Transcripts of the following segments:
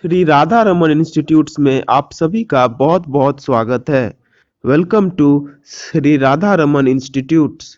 Shri Radha Raman institutes में आप सभी का बहुत बहुत स्वागत है। Welcome to Shri Radha Raman institutes.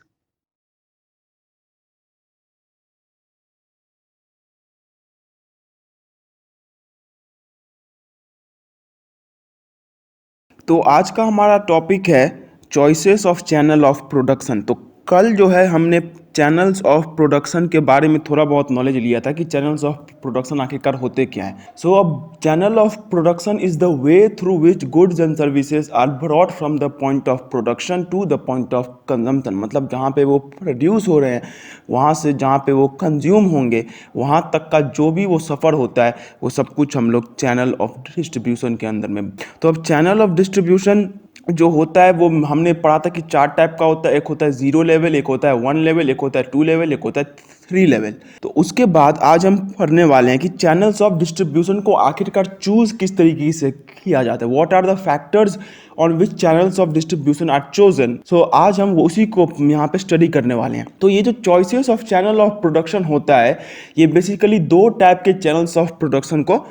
तो आज का हमारा टॉपिक है choices of channel of production. तो कल जो है हमने चैनल्स ऑफ प्रोडक्शन के बारे में थोड़ा बहुत नॉलेज लिया था कि चैनल्स ऑफ प्रोडक्शन आखिरकार होते क्या है। सो अब channel of production is the way through which goods and services are brought from the point of production to the point of consumption. मतलब जहाँ पे वो प्रोड्यूस हो रहे हैं वहाँ से जहाँ पे वो कंज्यूम होंगे वहाँ तक का जो भी वो सफ़र होता है वो सब कुछ हम लोग चैनल ऑफ डिस्ट्रीब्यूशन के अंदर में। तो अब चैनल ऑफ डिस्ट्रीब्यूशन जो होता है वो हमने पढ़ा था कि 4 टाइप का होता है। एक होता है 0 लेवल, एक होता है 1 लेवल, एक होता है 2 लेवल, एक होता है 3 लेवल। तो उसके बाद आज हम पढ़ने वाले हैं कि चैनल्स ऑफ डिस्ट्रीब्यूशन को आखिरकार चूज किस तरीके से किया जाता है। What are the factors on which channels of distribution are chosen. So आज हम उसी को यहाँ पे स्टडी करने वाले हैं। तो ये जो choices of channel of production होता है ये बेसिकली 2 टाइप के चैनल्स ऑफ प्रोडक्शन को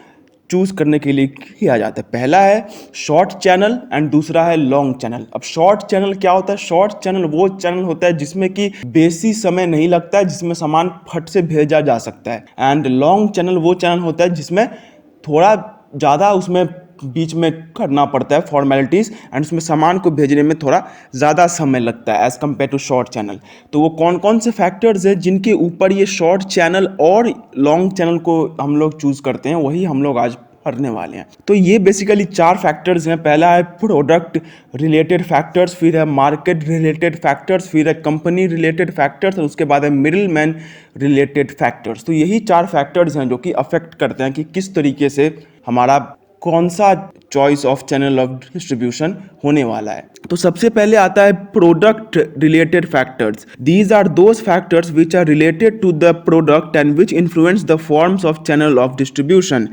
चूज करने के लिए किया जाता है। पहला है शॉर्ट चैनल एंड दूसरा है लॉन्ग चैनल। अब शॉर्ट चैनल क्या होता है? शॉर्ट चैनल वो चैनल होता है जिसमें कि बेसी समय नहीं लगता है, जिसमें सामान फट से भेजा जा सकता है। एंड लॉन्ग चैनल वो चैनल होता है जिसमें थोड़ा ज़्यादा उसमें बीच में करना पड़ता है फॉर्मेलिटीज़ एंड उसमें सामान को भेजने में थोड़ा ज़्यादा समय लगता है as compared to short channel. तो वो कौन कौन से फैक्टर्स हैं जिनके ऊपर ये शॉर्ट चैनल और लॉन्ग चैनल को हम लोग चूज़ करते हैं वही हम लोग आज पढ़ने वाले हैं। तो ये बेसिकली 4 फैक्टर्स हैं। पहला है प्रोडक्ट रिलेटेड फैक्टर्स, फिर है मार्केट रिलेटेड फैक्टर्स, फिर है कंपनी रिलेटेड फैक्टर्स और उसके बाद है मिडिल मैन रिलेटेड फैक्टर्स। तो यही 4 फैक्टर्स हैं जो कि अफेक्ट करते हैं कि किस तरीके से हमारा कौन सा choice of channel of distribution होने वाला है। तो सबसे पहले आता है product related factors. These are those factors which are related to the product and which influence the forms of channel of distribution.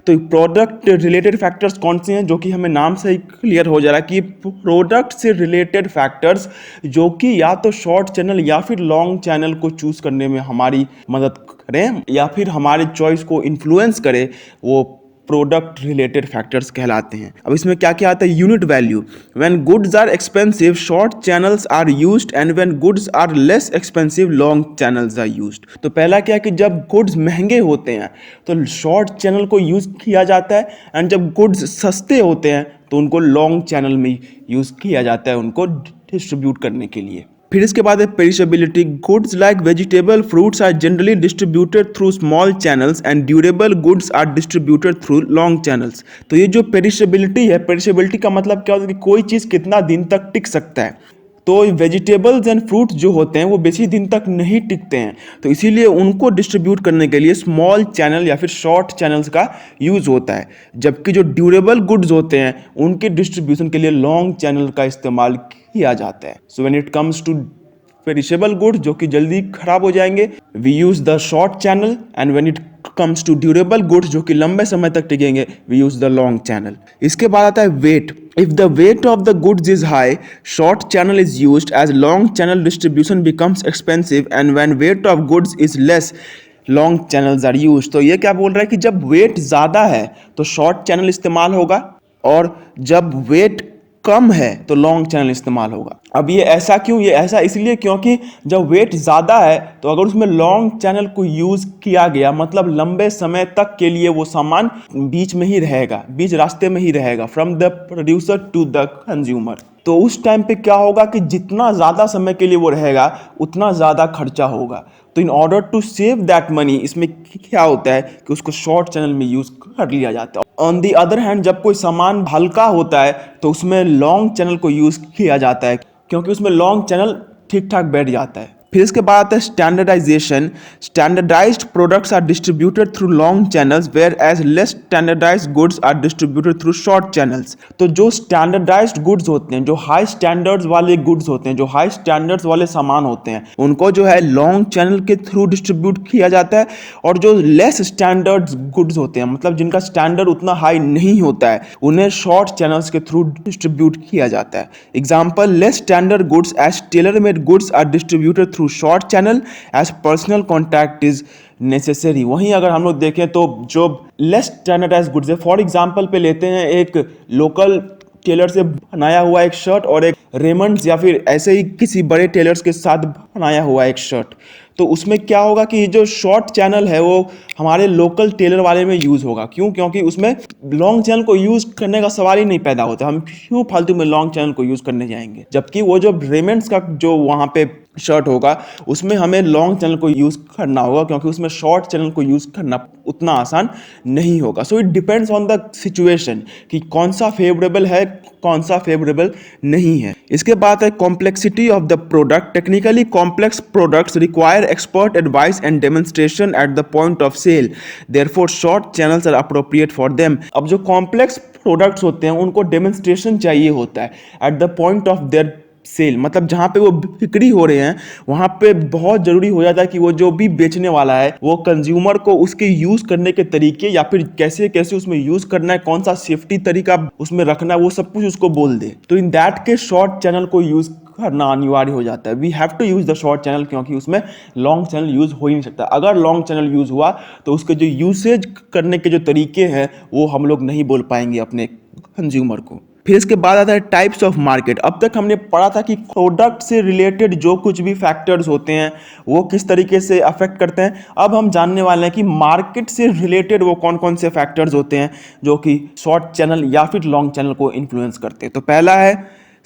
तो प्रोडक्ट रिलेटेड फैक्टर्स कौन से हैं? जो कि हमें नाम से ही क्लियर हो जा रहा है कि प्रोडक्ट से रिलेटेड फैक्टर्स जो कि या तो शॉर्ट चैनल या फिर लॉन्ग चैनल को चूज करने में हमारी मदद करें या फिर हमारे चॉइस को इन्फ्लुएंस करें, वो प्रोडक्ट रिलेटेड फैक्टर्स कहलाते हैं। अब इसमें क्या क्या आता है? Unit value. When goods are expensive short channels are used and when goods are less expensive long channels are used. तो पहला क्या है कि जब गुड्स महंगे होते हैं तो शॉर्ट चैनल को यूज किया जाता है एंड जब गुड्स सस्ते होते हैं तो उनको लॉन्ग चैनल में यूज किया जाता है उनको डिस्ट्रीब्यूट करने के लिए। फिर इसके बाद है perishability. Goods like vegetable fruits are generally distributed through small channels and durable goods are distributed through long channels. तो ये जो पेरिशेबिलिटी है, पेरिशेबिलिटी का मतलब क्या होता है कि कोई चीज़ कितना दिन तक टिक सकता है। तो वेजिटेबल्स एंड फ्रूट्स जो होते हैं वो बेसी दिन तक नहीं टिकते हैं, तो इसीलिए उनको डिस्ट्रीब्यूट करने के लिए स्मॉल चैनल या फिर शॉर्ट चैनल्स का यूज़ होता है। जबकि जो ड्यूरेबल गुड्स होते हैं उनके डिस्ट्रीब्यूशन के लिए लॉन्ग चैनल का इस्तेमाल किया जाता है। So when it comes to perishable goods जो कि जल्दी खराब हो जाएंगे, we use the short channel and when it comes to durable goods जो कि लंबे समय तक टिकेंगे, we use the long channel. इसके बाद आता है weight. If the weight of the goods is high short channel is used as long channel distribution becomes expensive and when weight of goods is less long channels are use. तो ये क्या बोल रहा है कि जब वेट ज़्यादा है तो शॉर्ट चैनल इस्तेमाल होगा और जब वेट कम है तो लॉन्ग चैनल इस्तेमाल होगा। अब ये ऐसा क्यों? ये ऐसा इसलिए क्योंकि जब वेट ज़्यादा है तो अगर उसमें लॉन्ग चैनल को यूज़ किया गया मतलब लंबे समय तक के लिए वो सामान बीच में ही रहेगा, बीच रास्ते में ही रहेगा, from the producer to the consumer. तो उस टाइम पे क्या होगा कि जितना ज़्यादा समय के लिए वो रहेगा उतना ज़्यादा खर्चा होगा। तो in order to save that money इसमें क्या होता है कि उसको शॉर्ट चैनल में यूज़ कर लिया जाता है। ऑन दी अदर हैंड जब कोई सामान हल्का होता है तो उसमें लॉन्ग चैनल को यूज़ किया जाता है क्योंकि उसमें लॉन्ग चैनल ठीक ठाक बैठ जाता है। फिर इसके बाद आता है standardization. Standardized products are distributed through long channels whereas less standardized goods are distributed through short channels. तो जो स्टैंडर्डाइज्ड गुड्स होते हैं, जो हाई स्टैंडर्ड्स वाले गुड्स होते हैं, जो हाई स्टैंडर्ड्स वाले सामान होते हैं, उनको जो है लॉन्ग चैनल के थ्रू डिस्ट्रीब्यूट किया जाता है। और जो लेस स्टैंडर्ड्स गुड्स होते हैं मतलब जिनका स्टैंडर्ड उतना हाई नहीं होता है, उन्हें शॉर्ट चैनल्स के थ्रू डिस्ट्रीब्यूट किया जाता है। Example, less standard goods as tailor made goods are distributed through through short channel as personal contact is necessary. वहीं अगर हम लोग देखें तो जो लेस स्टैंडर्डाइज गुड्स है, फॉर एग्जाम्पल पे लेते हैं एक लोकल टेलर से बनाया हुआ एक शर्ट और एक रेमंड्स या फिर ऐसे ही किसी बड़े टेलर्स के साथ बनाया हुआ एक शर्ट, तो उसमें क्या होगा कि जो शॉर्ट चैनल है वो हमारे लोकल टेलर वाले में यूज़ होगा। क्यों? क्योंकि उसमें लॉन्ग चैनल को यूज़ करने का सवाल ही नहीं पैदा होता। हम क्यों फालतू में लॉन्ग चैनल को यूज़ करने जाएंगे, जबकि वो जो रेमंड्स का जो वहाँ पे शर्ट होगा उसमें हमें लॉन्ग चैनल को यूज़ करना होगा, क्योंकि उसमें शॉर्ट चैनल को यूज़ करना उतना आसान नहीं होगा। So it depends on the situation कि कौन सा फेवरेबल है, कौन सा फेवरेबल नहीं है। इसके बाद है complexity of the product. Technically complex products require expert advice and demonstration at the point of sale, therefore short channels are appropriate for them. अब जो कॉम्प्लेक्स प्रोडक्ट्स होते हैं उनको डेमोन्स्ट्रेशन चाहिए होता है at the point of their sale, मतलब जहाँ पे वो बिक्री हो रहे हैं वहाँ पे बहुत ज़रूरी हो जाता है कि वो जो भी बेचने वाला है वो कंज्यूमर को उसके यूज़ करने के तरीके या फिर कैसे कैसे उसमें यूज़ करना है, कौन सा सेफ्टी तरीका उसमें रखना है, वो सब कुछ उसको बोल दे। तो इन दैट के शॉर्ट चैनल को यूज़ करना अनिवार्य हो जाता है। We have to use the short channel, क्योंकि उसमें लॉन्ग चैनल यूज़ हो ही नहीं सकता। अगर लॉन्ग चैनल यूज़ हुआ तो उसके जो यूसेज करने के जो तरीके हैं वो हम लोग नहीं बोल पाएंगे अपने कंज्यूमर को। फिर इसके बाद आता है टाइप्स ऑफ मार्केट। अब तक हमने पढ़ा था कि प्रोडक्ट से रिलेटेड जो कुछ भी फैक्टर्स होते हैं वो किस तरीके से अफेक्ट करते हैं। अब हम जानने वाले हैं कि मार्केट से रिलेटेड वो कौन कौन से फैक्टर्स होते हैं जो कि शॉर्ट चैनल या फिर लॉन्ग चैनल को इन्फ्लुएंस करते हैं। तो पहला है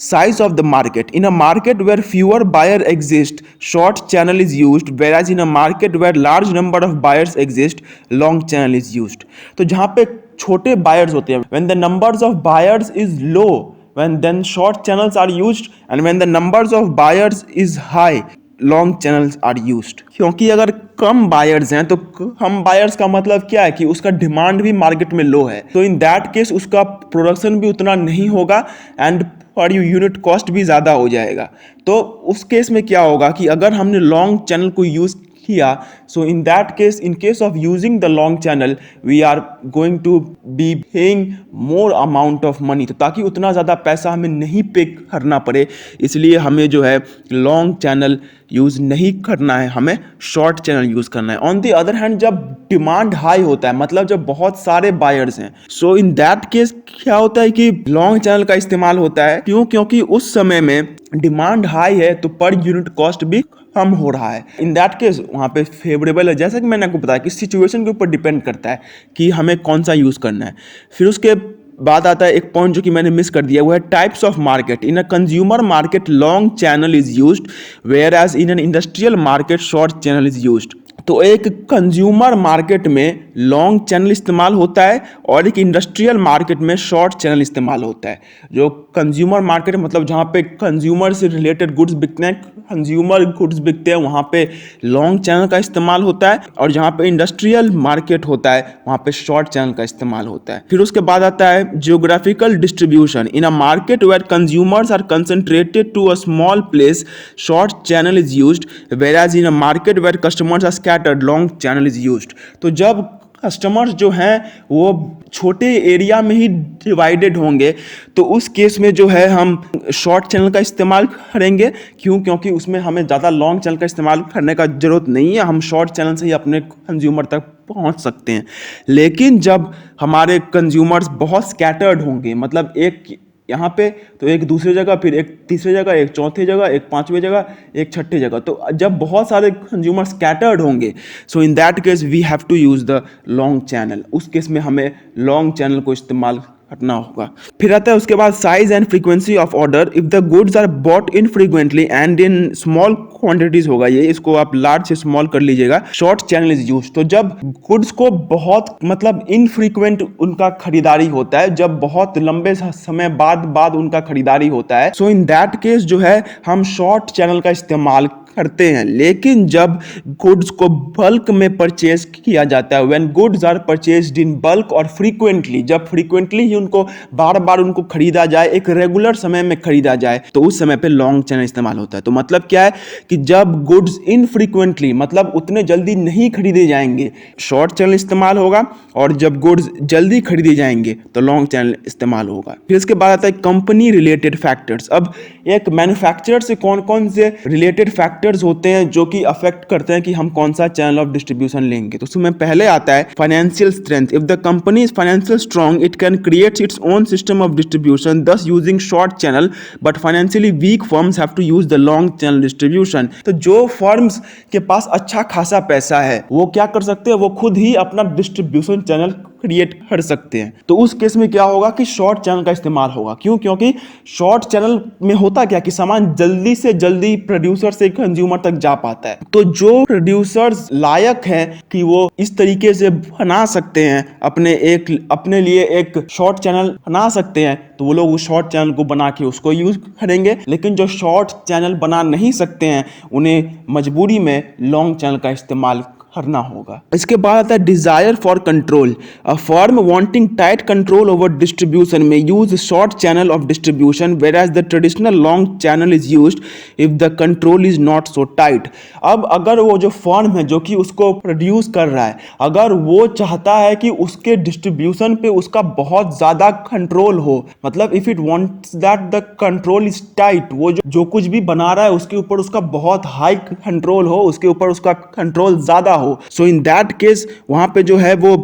size of the market. In a market where fewer buyer exist, short channel is used, whereas in a market where large number of buyers exist, long channel is used. तो जहाँ पे छोटे buyers होते हैं, when the numbers of buyers is low, when then short channels are used, and when the numbers of buyers is high, long channels are used. क्योंकि अगर कम buyers हैं तो कम बायर्स का मतलब क्या है कि उसका डिमांड भी मार्केट में लो है, तो इन दैट केस उसका प्रोडक्शन भी उतना नहीं होगा एंड पर यूनिट कॉस्ट भी ज़्यादा हो जाएगा। तो उस केस में क्या होगा कि अगर हमने लॉन्ग चैनल को यूज़ किया, so in that case, in case of using the long channel, we are going to be paying more amount of money. तो ताकि उतना ज़्यादा पैसा हमें नहीं पे करना पड़े, इसलिए हमें जो है लॉन्ग चैनल यूज़ नहीं करना है, हमें शॉर्ट चैनल यूज़ करना है। ऑन द अदर हैंड जब डिमांड हाई होता है, मतलब जब बहुत सारे बायर्स हैं, सो इन दैट केस क्या होता है कि लॉन्ग चैनल का इस्तेमाल होता है। क्यों? क्योंकि उस समय में डिमांड हाई है तो पर यूनिट कॉस्ट भी कम हो रहा है। इन दैट केस वहाँ पे फेवरेबल है। जैसा कि मैंने आपको बताया कि सिचुएशन के ऊपर डिपेंड करता है कि हमें कौन सा यूज़ करना है। फिर उसके बाद आता है एक पॉइंट जो कि मैंने मिस कर दिया, वो है types of market. In a consumer market long channel is used, whereas in an industrial market short channel is used. तो एक कंज्यूमर मार्केट में लॉन्ग चैनल इस्तेमाल होता है और एक इंडस्ट्रियल मार्केट में शॉर्ट चैनल इस्तेमाल होता है। जो कंज्यूमर मार्केट मतलब जहाँ पे कंज्यूमर से रिलेटेड गुड्स बिकते हैं, कंज्यूमर गुड्स बिकते हैं, वहाँ पे लॉन्ग चैनल का इस्तेमाल होता है, और जहाँ पे इंडस्ट्रियल मार्केट होता है वहाँ पे शॉर्ट चैनल का इस्तेमाल होता है। फिर उसके बाद आता है geographical distribution. In a market where consumers are concentrated to a small place, short channel is used, whereas in a market where customers are scattered, long channel is used. तो जब कस्टमर्स जो हैं वो छोटे एरिया में ही divided होंगे तो उस केस में जो है हम शॉर्ट चैनल का इस्तेमाल करेंगे। क्यों? क्योंकि उसमें हमें ज़्यादा लॉन्ग चैनल का इस्तेमाल करने का ज़रूरत नहीं है, हम शॉर्ट चैनल से ही अपने कंज्यूमर तक पहुंच सकते हैं। लेकिन जब हमारे कंज्यूमर्स बहुत स्कैटर्ड होंगे, मतलब एक यहाँ पे तो एक दूसरी जगह, फिर एक तीसरी जगह, एक चौथी जगह, एक पांचवी जगह, एक छठी जगह, तो जब बहुत सारे कंज्यूमर स्कैटर्ड होंगे, so in that case we have to use the long channel. उस केस में हमें लॉन्ग चैनल को इस्तेमाल करना होगा। फिर आता है उसके बाद size and frequency of order. If the goods are bought infrequently and in small quantities होगा, ये इसको आप लार्ज से स्मॉल कर लीजिएगा, शॉर्ट चैनल इज यूज्ड। तो जब गुड्स को बहुत मतलब इनफ्रीक्वेंट उनका खरीदारी होता है, जब बहुत लंबे समय बाद उनका खरीदारी होता है, सो इन दैट केस जो है हम शॉर्ट चैनल का इस्तेमाल करते हैं। लेकिन जब गुड्स को बल्क में परचेज किया जाता है, when goods are purchased in bulk और फ्रीक्वेंटली, जब फ्रीक्वेंटली ही उनको बार बार उनको खरीदा जाए, एक रेगुलर समय में खरीदा जाए, तो उस समय पे लॉन्ग चैनल इस्तेमाल होता है। तो मतलब क्या है कि जब गुड्स इनफ्रीक्वेंटली मतलब उतने जल्दी नहीं खरीदे जाएंगे, शॉर्ट चैनल इस्तेमाल होगा, और जब गुड्स जल्दी खरीदे जाएंगे तो लॉन्ग चैनल इस्तेमाल होगा। फिर इसके बाद आता है कंपनी रिलेटेड फैक्टर्स। अब एक मैन्युफैक्चरर से कौन कौन से रिलेटेड फैक्टर फैक्टर्स होते हैं जो कि अफेक्ट करते हैं कि हम कौन सा चैनल ऑफ डिस्ट्रीब्यूशन लेंगे। तो उसमें पहले आता है financial strength. If the company is financial strong it can create its own system of distribution thus using short channel, but financially weak firms have to use the long channel distribution. तो जो firms के पास अच्छा खासा पैसा है वो क्या कर सकते हैं, वो खुद ही अपना डिस्ट्रीब्यूशन चैनल क्रिएट कर सकते हैं। तो उस केस में क्या होगा कि शॉर्ट चैनल का इस्तेमाल होगा। क्यों? क्योंकि शॉर्ट चैनल में होता क्या कि सामान जल्दी से जल्दी प्रोड्यूसर से कंज्यूमर तक जा पाता है। तो जो प्रोड्यूसर्स लायक हैं कि वो इस तरीके से बना सकते हैं अपने लिए एक शॉर्ट चैनल बना सकते हैं, तो वो लोग उस शॉर्ट चैनल को बना के उसको यूज करेंगे। लेकिन जो शॉर्ट चैनल बना नहीं सकते हैं उन्हें मजबूरी में लॉन्ग चैनल का इस्तेमाल करना होगा। इसके बाद आता है desire for control. A firm wanting tight control over distribution may use short channel of distribution whereas the traditional long channel is used if the control is not so tight। अब अगर वो जो फर्म है जो कि उसको produce कर रहा है, अगर वो चाहता है कि उसके डिस्ट्रीब्यूशन पे उसका बहुत ज्यादा कंट्रोल हो, मतलब if it wants that the control is tight, वो जो कुछ भी बना रहा है उसके ऊपर उसका बहुत हाई कंट्रोल हो, उसके ऊपर उसका कंट्रोल ज्यादा हो, सो इन दैट केस वहां पे जो है वो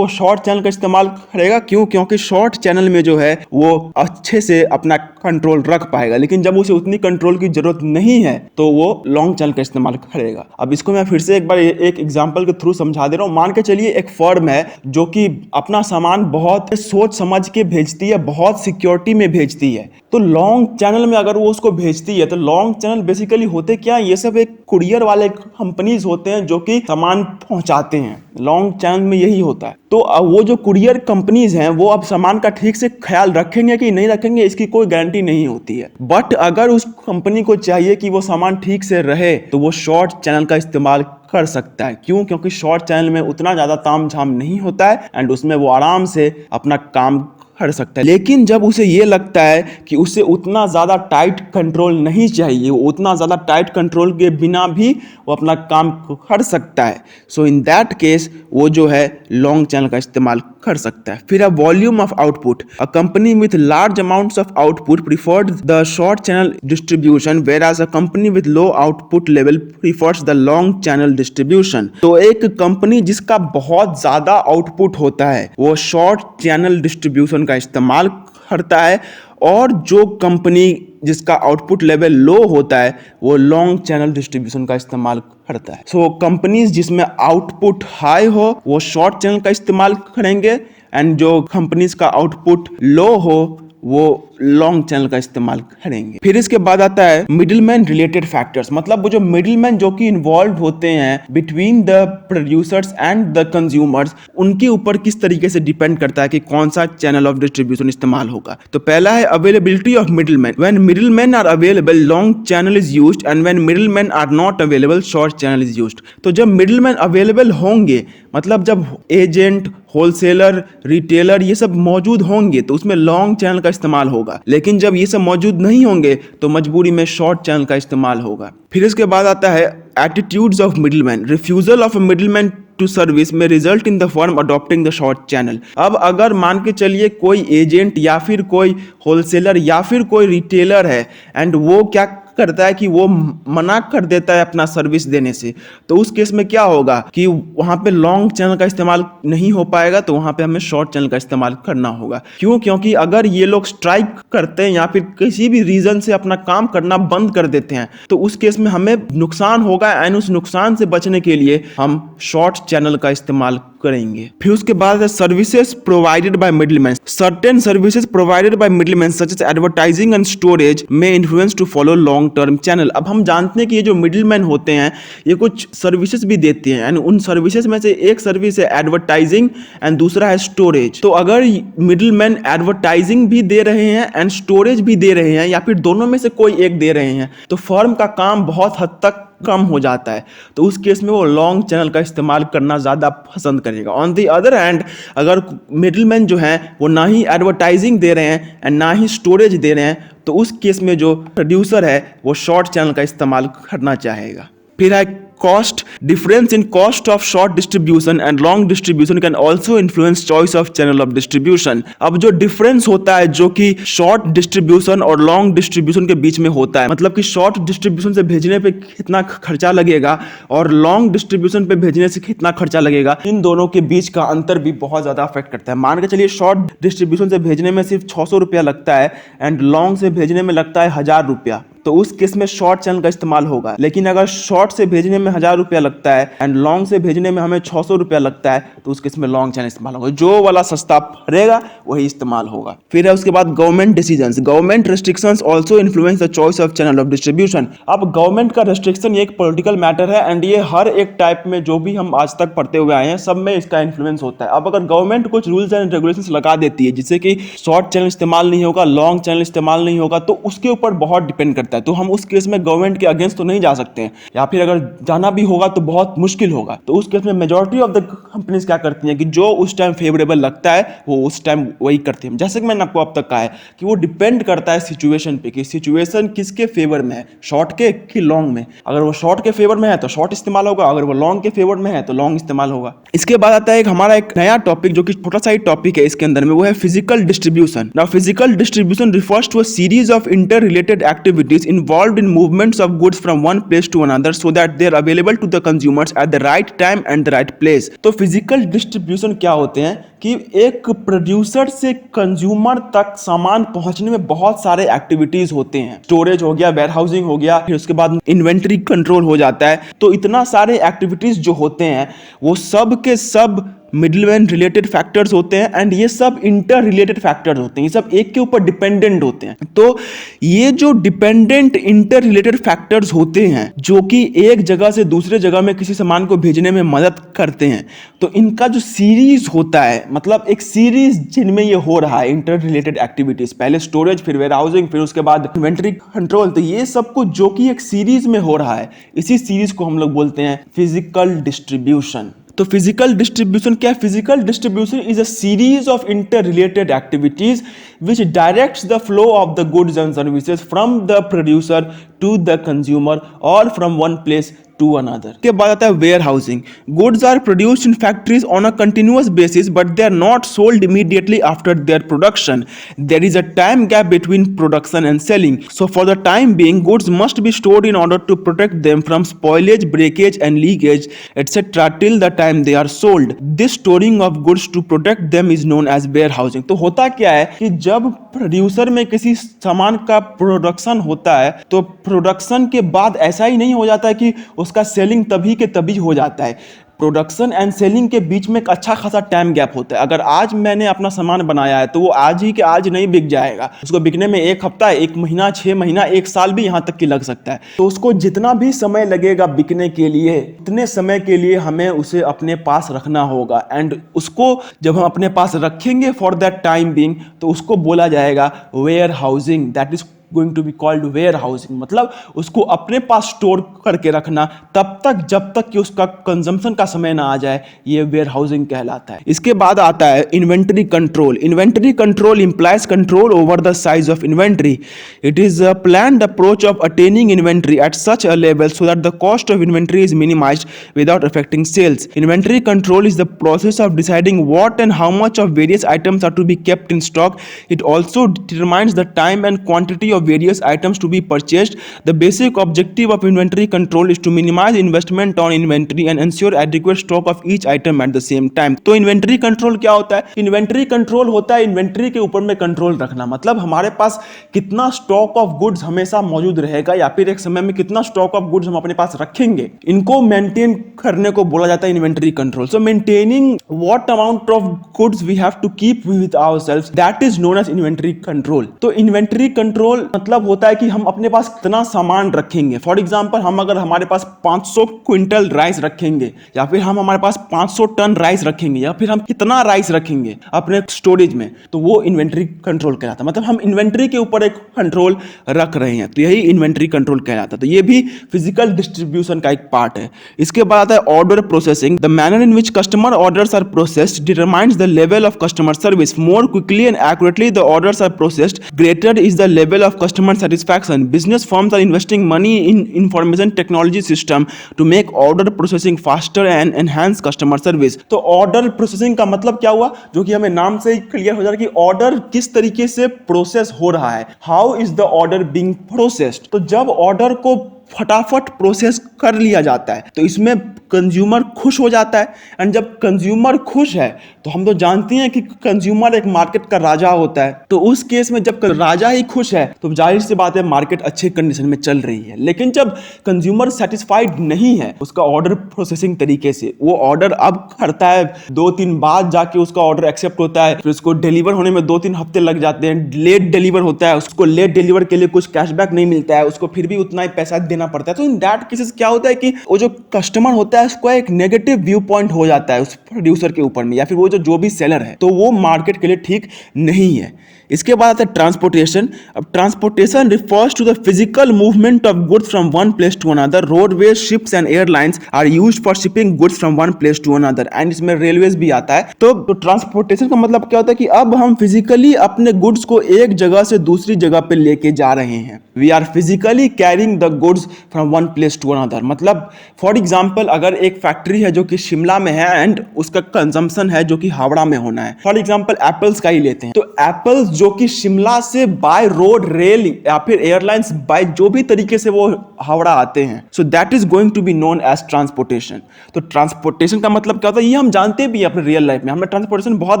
शॉर्ट चैनल का इस्तेमाल करेगा। क्यों? क्योंकि शॉर्ट चैनल में जो है वो अच्छे से अपना कंट्रोल रख पाएगा। लेकिन जब उसे उतनी कंट्रोल की जरूरत नहीं है तो वो लॉन्ग चैनल का इस्तेमाल करेगा। अब इसको मैं फिर से एक बार एक एग्जांपल के थ्रू समझा दे रहा हूं। मान के चलिए एक फर्म है जो कि अपना सामान बहुत सोच समझ के भेजती है, बहुत सिक्योरिटी में भेजती है। तो लॉन्ग चैनल में अगर वो उसको भेजती है तो लॉन्ग चैनल बेसिकली होते क्या, ये सब एक कुरियर वाले कंपनीज होते हैं जो कि सामान पहुंचाते हैं। लॉन्ग चैनल में यही होता है। तो वो जो कुरियर कंपनीज हैं वो अब सामान का ठीक से ख्याल रखेंगे कि नहीं रखेंगे इसकी कोई गारंटी नहीं होती है। बट अगर उस कंपनी को चाहिए कि वो सामान ठीक से रहे तो वो शॉर्ट चैनल का इस्तेमाल कर सकता है। क्यों? क्योंकि शॉर्ट चैनल में उतना ज्यादा ताम झाम नहीं होता है एंड उसमें वो आराम से अपना काम कर सकता है। लेकिन जब उसे ये लगता है कि उसे उतना ज़्यादा टाइट कंट्रोल नहीं चाहिए, उतना ज़्यादा टाइट कंट्रोल के बिना भी वो अपना काम कर सकता है, सो इन दैट केस वो जो है लॉन्ग चैनल का इस्तेमाल कर सकता है। फिर volume of output. A company with large amounts of output preferred the short channel distribution whereas a company with low output level prefers the long channel distribution। तो एक कंपनी जिसका बहुत ज्यादा आउटपुट होता है वो शॉर्ट चैनल डिस्ट्रीब्यूशन का इस्तेमाल करता है, और जो कंपनी जिसका आउटपुट लेवल लो होता है वो लॉन्ग चैनल डिस्ट्रीब्यूशन का इस्तेमाल करता है। सो कंपनीज जिसमें आउटपुट हाई हो वो शॉर्ट चैनल का इस्तेमाल करेंगे, एंड जो कंपनीज का आउटपुट लो हो वो लॉन्ग चैनल का इस्तेमाल करेंगे। फिर इसके बाद आता है मिडिलमैन रिलेटेड फैक्टर्स। मतलब वो जो मिडिलमैन जो कि इन्वॉल्व होते हैं between the producers and the consumers, उनके ऊपर किस तरीके से डिपेंड करता है कि कौन सा चैनल ऑफ डिस्ट्रीब्यूशन इस्तेमाल होगा। तो पहला है availability of middleman. When middleman are available long channel is used and when middleman are not available short channel is used. तो जब मिडिलमैन अवेलेबल होंगे, मतलब जब एजेंट, होलसेलर, रिटेलर ये सब मौजूद होंगे तो उसमें लॉन्ग चैनल का इस्तेमाल होगा। लेकिन जब ये सब मौजूद नहीं होंगे तो मजबूरी में शॉर्ट चैनल का इस्तेमाल होगा। फिर इसके बाद आता है attitudes of middleman. Refusal of a middleman to service may result in the firm adopting the short channel. अब अगर मान के चलिए कोई एजेंट या फिर कोई होलसेलर या फिर कोई रिटेलर है एंड वो क्या करता है कि वो मना कर देता है अपना सर्विस देने से, तो उस केस में क्या होगा कि वहां पे लॉन्ग चैनल का इस्तेमाल नहीं हो पाएगा, तो वहां पे हमें शॉर्ट चैनल का इस्तेमाल करना होगा। क्यों? क्योंकि अगर ये लोग स्ट्राइक करते हैं या फिर किसी भी रीजन से अपना काम करना बंद कर देते हैं तो उस केस में हमें नुकसान होगा, एंड उस नुकसान से बचने के लिए हम शॉर्ट चैनल का इस्तेमाल करेंगे। फिर उसके बाद services provided by middleman. Certain services provided by middleman such as advertising and storage may influence to follow long term channel. अब हम जानते हैं कि ये जो मिडिलमैन होते हैं ये कुछ सर्विसेज भी देते हैं, एंड उन सर्विसेज में से एक सर्विस है एडवर्टाइजिंग एंड दूसरा है स्टोरेज। तो अगर मिडिलमैन एडवर्टाइजिंग भी दे रहे हैं एंड स्टोरेज भी दे रहे हैं या फिर दोनों में से कोई एक दे रहे हैं तो फर्म का काम बहुत हद तक कम हो जाता है। तो उस केस में वो लॉन्ग चैनल का इस्तेमाल करना ज़्यादा पसंद करेगा। ऑन दी अदर हैंड अगर मिडिलमैन जो है वो ना ही एडवर्टाइजिंग दे रहे हैं एंड ना ही स्टोरेज दे रहे हैं तो उस केस में जो प्रोड्यूसर है वो शॉर्ट चैनल का इस्तेमाल करना चाहेगा। फिर है cost difference in cost of short distribution and long distribution can also influence choice of channel of distribution। अब जो डिफरेंस होता है जो कि शॉर्ट डिस्ट्रीब्यूशन और लॉन्ग डिस्ट्रीब्यूशन के बीच में होता है, मतलब कि शॉर्ट डिस्ट्रीब्यूशन से भेजने पे कितना खर्चा लगेगा और लॉन्ग डिस्ट्रीब्यूशन पे भेजने से कितना खर्चा लगेगा, इन दोनों के बीच का अंतर भी बहुत ज्यादा अफेक्ट करता है। मान के चलिए शॉर्ट डिस्ट्रीब्यूशन से भेजने में सिर्फ 600 रुपया लगता है एंड लॉन्ग से भेजने में लगता है 1000 रुपया, तो उस केस में शॉर्ट चैनल का इस्तेमाल होगा। लेकिन अगर शॉर्ट से भेजने में 1000 रुपया लगता है एंड लॉन्ग से भेजने में हमें 600 रुपया लगता है, तो उस केस में लॉन्ग चैनल इस्तेमाल होगा। जो वाला सस्ता पड़ेगा वही इस्तेमाल होगा। फिर है उसके बाद government decisions. Government restrictions also influence the choice of channel of distribution. अब गवर्नमेंट का रेस्ट्रिक्शन ये एक पॉलिटिकल मैटर है एंड ये हर एक टाइप में जो भी हम आज तक पढ़ते हुए आए हैं सब में इसका इन्फ्लुएंस होता है। अब अगर गवर्नमेंट कुछ रूल्स एंड रेगुलेशंस लगा देती है जिससे कि शॉर्ट चैनल इस्तेमाल नहीं होगा, लॉन्ग चैनल इस्तेमाल नहीं होगा, तो उसके ऊपर बहुत डिपेंड करता है। तो हम उस केस में गवर्नमेंट के अगेंस्ट तो नहीं जा सकते हैं, या फिर अगर जाना भी होगा तो बहुत मुश्किल होगा। तो उस केस में मेजॉरिटी ऑफ द कंपनीज क्या करती हैं कि जो उस टाइम फेवरेबल लगता है वो उस टाइम वही करती हैं। जैसे कि मैंने आपको अब तक कहा है कि वो डिपेंड करता है सिचुएशन पे कि सिचुएशन किसके फेवर में है, शॉर्ट के कि लॉन्ग में। अगर वो शॉर्ट के फेवर में है तो शॉर्ट इस्तेमाल होगा, अगर वो लॉन्ग के फेवर में है तो लॉन्ग इस्तेमाल होगा। इसके बाद आता है हमारा एक नया टॉपिक जो कि छोटा सा ही टॉपिक है इसके अंदर में, वो है physical distribution. Now physical distribution refers to a series of inter related activities involved in movements of goods from one place to another so that they are available to the consumers at the right time and the right place। तो physical distribution क्या होते हैं कि एक producer से consumer तक सामान पहुंचने में बहुत सारे एक्टिविटीज होते हैं। स्टोरेज हो गया, वेयर हाउसिंग हो गया, फिर उसके बाद इन्वेंट्री कंट्रोल हो जाता है। तो इतना सारे एक्टिविटीज जो होते हैं वो सब के सब मिडलमैन रिलेटेड फैक्टर्स होते हैं एंड ये सब इंटर रिलेटेड फैक्टर्स होते हैं। ये सब एक के ऊपर डिपेंडेंट होते हैं। तो ये जो डिपेंडेंट इंटर रिलेटेड फैक्टर्स होते हैं जो कि एक जगह से दूसरे जगह में किसी सामान को भेजने में मदद करते हैं, तो इनका जो सीरीज होता है, मतलब एक सीरीज जिनमें ये हो रहा है इंटर रिलेटेड एक्टिविटीज, पहले स्टोरेज, फिर वेयर हाउसिंग, फिर उसके बाद इन्वेंट्री कंट्रोल, तो ये सब कुछ जो कि एक सीरीज में हो रहा है, इसी सीरीज को हम लोग बोलते हैं फिजिकल डिस्ट्रीब्यूशन। तो फिजिकल डिस्ट्रीब्यूशन क्या है? Physical distribution is a series of inter related activities which directs the flow of the goods and services from the producer to the consumer और from one place to another। के बाद आता है warehousing. Goods are produced in factories on a continuous basis but they are not sold immediately after their production. There is a time gap between production and selling, so for the time being goods must be stored in order to protect them from spoilage, breakage and leakage etcetera till the time they are sold. This storing of goods to protect them is known as warehousing. तो होता क्या है कि जब producer में किसी सामान का प्रोडक्शन होता है तो प्रोडक्शन के बाद ऐसा ही नहीं हो जाता है कि उसका सेलिंग तभी के तभी हो जाता है। प्रोडक्शन एंड सेलिंग के बीच में एक अच्छा खासा टाइम गैप होता है। अगर आज मैंने अपना सामान बनाया है तो वो आज ही के आज नहीं बिक जाएगा, उसको बिकने में एक हफ्ता, एक महीना, 6 महीना, 1 साल भी यहाँ तक कि लग सकता है। तो उसको जितना भी समय लगेगा बिकने के लिए, इतने समय के लिए हमें उसे अपने पास रखना होगा एंड उसको जब हम अपने पास रखेंगे फॉर दैट टाइम बीइंग, तो उसको बोला जाएगा warehousing. That is going to be called warehousing. मतलब उसको अपने पास स्टोर करके रखना तब तक जब तक कि उसका कंजम्पशन का समय ना आ जाए, ये वेयर हाउसिंग कहलाता है। इसके बाद आता है inventory control. Inventory control implies control over the size of inventory. It is a planned approach of attaining inventory at such a level so that the cost of inventory is minimized without affecting sales. Inventory control is the process of deciding what and how much of various items are to be kept in stock. It also determines the time and quantity of various items to be purchased. The basic objective of inventory control is to minimize investment on inventory and ensure adequate stock of each item at the same time. तो inventory control क्या होता है? Inventory control होता है inventory के ऊपर में control रखना। मतलब हमारे पास कितना स्टॉक ऑफ गुड्स हमेशा मौजूद रहेगा या फिर एक समय में कितना स्टॉक ऑफ गुड्स हम अपने पास रखेंगे, इनको मेंटेन करने को बोला जाता है inventory control. So maintaining what amount of goods we have to keep with ourselves, that is known as inventory control. तो इन्वेंट्री कंट्रोल मतलब होता है कि हम अपने पास कितना सामान रखेंगे। फॉर एग्जांपल हम अगर हमारे पास 500 क्विंटल राइस रखेंगे या फिर हम हमारे पास 500 टन राइस रखेंगे या फिर हम कितना राइस रखेंगे अपने स्टोरेज में, तो वो इन्वेंट्री कंट्रोल कहलाता है। मतलब हम इन्वेंट्री के ऊपर एक कंट्रोल रख रहे हैं, तो यही इन्वेंट्री कंट्रोल कहलाता है। तो ये भी फिजिकल डिस्ट्रीब्यूशन का एक पार्ट है। इसके बाद आता है order processing. The manner in which customer orders are processed determines the level of customer service. More quickly and accurately the orders are processed, greater is the level of customer satisfaction. Business firms are investing money in information technology system to make order processing faster and enhance customer service. तो order processing का मतलब क्या हुआ, जो कि हमें नाम से ही क्लियर हो जा रहा है कि ऑर्डर किस तरीके से प्रोसेस हो रहा है. How is the order being processed. तो जब ऑर्डर को फटाफट प्रोसेस कर लिया जाता है तो इसमें कंज्यूमर खुश हो जाता है. एंड जब कंज्यूमर खुश है तो हम तो जानते हैं कि कंज्यूमर एक मार्केट का राजा होता है. तो उस केस में जब राजा ही खुश है तो जाहिर सी बात है मार्केट अच्छे कंडीशन में चल रही है. लेकिन जब कंज्यूमर सेटिस्फाइड नहीं है उसका ऑर्डर प्रोसेसिंग तरीके से, वो ऑर्डर अब करता है 2-3 बाद जाके उसका ऑर्डर एक्सेप्ट होता है, फिर उसको डिलीवर होने में 2-3 हफ्ते लग जाते हैं, लेट डिलीवर होता है, उसको लेट डिलीवर के लिए कुछ कैशबैक नहीं मिलता है, उसको फिर भी उतना ही पैसा देना पड़ता है. तो इन दैट केसेस क्या होता है कि वो जो कस्टमर होता है उसको एक नेगेटिव व्यू पॉइंट हो जाता है उस प्रोड्यूसर के ऊपर में, या फिर वो जो भी सेलर है, तो वो मार्केट के लिए ठीक नहीं है. इसके बाद आता है ट्रांसपोर्टेशन. अब transportation refers to the physical movement of goods from one place to another. Roadways, ships and airlines are used for shipping goods from one place to another. And इसमें रेलवेज भी आता है. तो ट्रांसपोर्टेशन का मतलब क्या होता है कि अब हम फिजिकली अपने गुड्स को एक जगह से दूसरी जगह पे लेके जा रहे हैं. We are physically carrying the goods from one place to another. मतलब फॉर एग्जाम्पल अगर एक फैक्ट्री है जो कि शिमला में है एंड उसका कंजम्पशन है जो कि हावड़ा में होना है. फॉर एग्जाम्पल एप्पल्स का ही लेते हैं. तो एप्पल्स जो कि शिमला से बाय रोड, रेल या फिर एयरलाइंस, बाय जो भी तरीके से वो हावड़ा आते हैं, so that is going to be known as transportation. तो ट्रांसपोर्टेशन का मतलब क्या होता है ये हम जानते भी हैं अपने रियल लाइफ में. हमने ट्रांसपोर्टेशन बहुत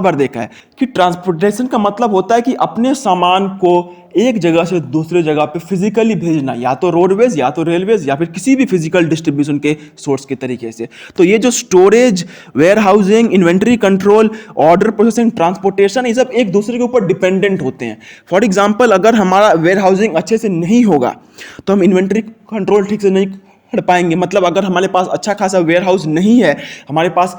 बार देखा है कि ट्रांसपोर्टेशन का मतलब होता है कि अपने सामान को एक जगह से दूसरे जगह पे फिजिकली भेजना, या तो रोडवेज या तो रेलवेज या फिर किसी भी फिजिकल डिस्ट्रीब्यूशन के सोर्स के तरीके से. तो ये जो storage, warehousing, inventory control, order processing, transportation, ये सब एक दूसरे के ऊपर डिपेंडेंट होते हैं. फॉर एग्जाम्पल अगर हमारा वेयर हाउसिंग अच्छे से नहीं होगा तो हम इन्वेंट्री कंट्रोल ठीक से नहीं कर पाएंगे. मतलब अगर हमारे पास अच्छा खासा वेयर हाउस नहीं है, हमारे पास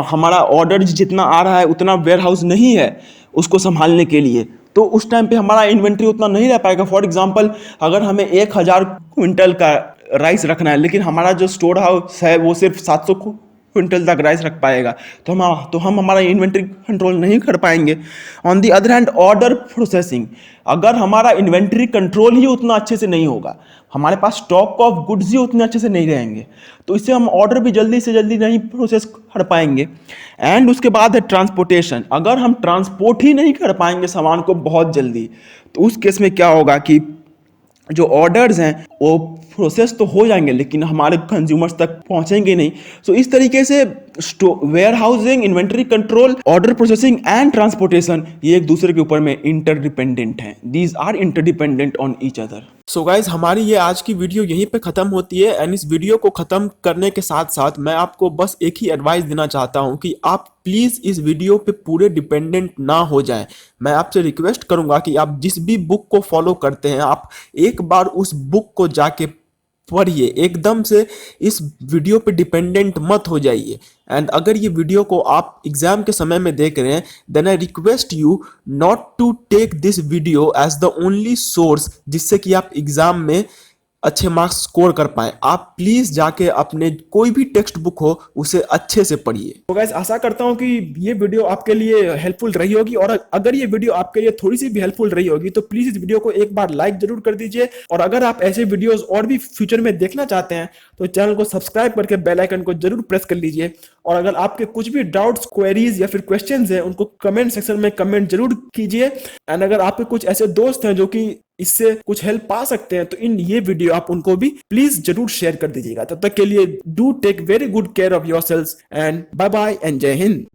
हमारा ऑर्डर जितना आ रहा है उतना वेयर हाउस नहीं है उसको संभालने के लिए, तो उस टाइम पे हमारा इन्वेंट्री उतना नहीं रह पाएगा. फॉर एग्जांपल अगर हमें 1000 क्विंटल का राइस रखना है लेकिन हमारा जो स्टोर हाउस है वो सिर्फ 700 क्विंटल तक राइस रख पाएगा, तो हम हमारा इन्वेंट्री कंट्रोल नहीं कर पाएंगे. On the other hand order processing, अगर हमारा इन्वेंट्री कंट्रोल ही उतना अच्छे से नहीं होगा, हमारे पास स्टॉक ऑफ गुड्स ही उतने अच्छे से नहीं रहेंगे, तो इससे हम ऑर्डर भी जल्दी से जल्दी नहीं प्रोसेस कर पाएंगे. एंड उसके बाद है ट्रांसपोर्टेशन. अगर हम ट्रांसपोर्ट ही नहीं कर पाएंगे सामान को बहुत जल्दी, तो उस केस में क्या होगा कि जो ऑर्डर्स हैं वो प्रोसेस तो हो जाएंगे लेकिन हमारे कंज्यूमर्स तक पहुंचेंगे नहीं. सो इस तरीके से warehousing, inventory control, order processing and transportation ये एक दूसरे के ऊपर में इंटरडिपेंडेंट हैं. These are interdependent on each other. So guys हमारी ये आज की वीडियो यहीं पे ख़त्म होती है. एंड इस वीडियो को ख़त्म करने के साथ साथ मैं आपको बस एक ही एडवाइस देना चाहता हूँ कि आप प्लीज़ इस वीडियो पे पूरे डिपेंडेंट ना हो जाएं. मैं आपसे रिक्वेस्ट करूँगा कि आप जिस भी बुक को फॉलो करते हैं आप एक बार उस बुक को जाके पढ़िए, एकदम से इस वीडियो पे डिपेंडेंट मत हो जाइए. एंड अगर ये वीडियो को आप एग्जाम के समय में देख रहे हैं then I request you not to take this video as the only source जिससे कि आप एग्जाम में अच्छे मार्क्स स्कोर कर पाए. आप प्लीज जाके अपने कोई भी टेक्स्ट बुक हो उसे अच्छे से पढ़िए. तो गाइस आशा करता हूं कि ये वीडियो आपके लिए हेल्पफुल रही होगी, और अगर ये वीडियो आपके लिए थोड़ी सी भी हेल्पफुल रही होगी तो प्लीज इस वीडियो को एक बार लाइक जरूर कर दीजिए. और अगर आप ऐसे वीडियोस और भी फ्यूचर में देखना चाहते हैं तो चैनल को सब्सक्राइब करके बेल आइकन को जरूर प्रेस कर लीजिए. और अगर आपके कुछ भी डाउट्स, क्वेरीज या फिर क्वेश्चंस हैं उनको कमेंट सेक्शन में कमेंट जरूर कीजिए. एंड अगर आपके कुछ ऐसे दोस्त हैं जो कि इससे कुछ हेल्प पा सकते हैं तो ये वीडियो आप उनको भी प्लीज जरूर शेयर कर दीजिएगा. तब तक के लिए do take very good care of yourselves and bye bye and जय हिंद.